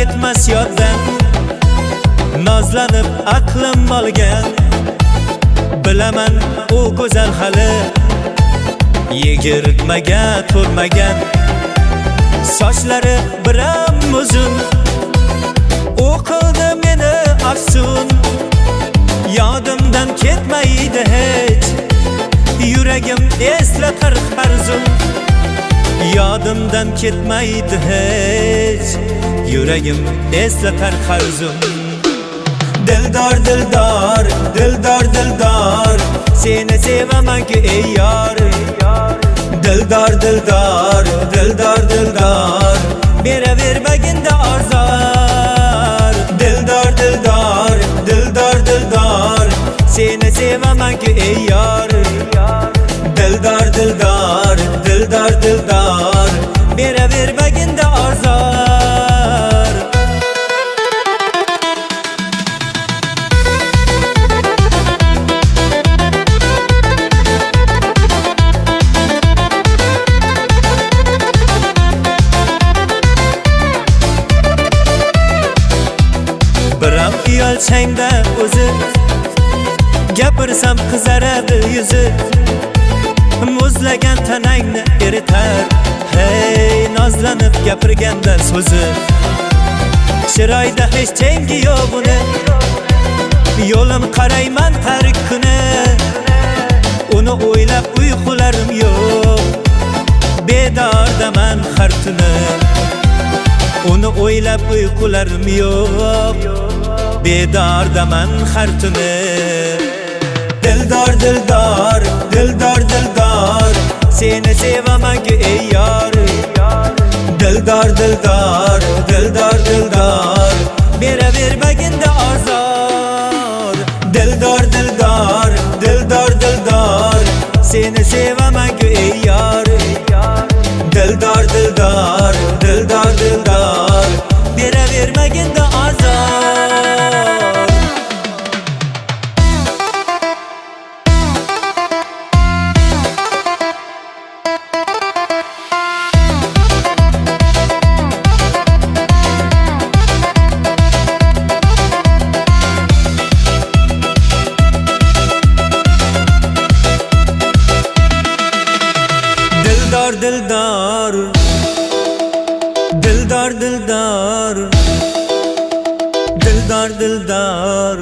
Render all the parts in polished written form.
ketmas yoddan, nozlanib aqlim olgan. Bilaman u go'zal hali 20ga to'lmagan. Sochlari biram uzun, u qildi meni afsun. Yodimdan ketmaydi hech, yuragim eslatar har zum. Yodimdan ketmaydi hech, yuragim eslatar har zum. Dildor, dildor, dildor, dildor, seni sevaman-ku ey yor. Dildor, dildor, dildor, dildor, beravermagin-da ozor. Dildor, dildor, dildor, dildor, seni sevaman-ku ey yor. Dildor, dildor, dildor, dildor, beravermagin-da ozor. Biram uyalsang-da o'zi, gapirsam qizaradi yuzi. Muzlagan tanangni eritar, hey nozlanib gapirganda so'zi. Chiroyda hech tengi yo'q buni, yo'lim qarayman har kuni. Uni o'ylab uyqularim yo'q, bedordaman har tuni. Uni o'ylab uyqularim yo'q, bedordaman har tuni. Dildor, dildor, dildor, dildor, seni sevaman-ku ey yor. Dildor, dildor, dildor, dildor, beravermagin-da ozor. Dildor, dildor, dildor, dildor, seni sevaman-ku ey yor. Dildor, dildor, dildor, dildor, beravermagin-da ozor. Dildor, dildor, dildor, dildor, dildor, dildor,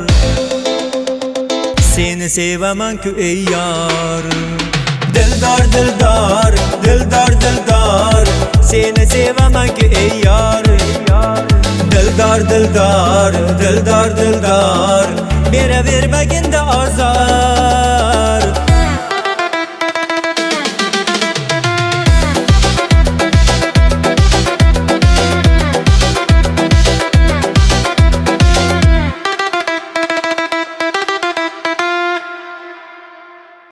seni sevaman-ku ey yor. Dildor, dildor, dildor, dildor, seni sevaman-ku ey yor. Dildor, dildor, dildor, dildor, beravermagin-da ozor.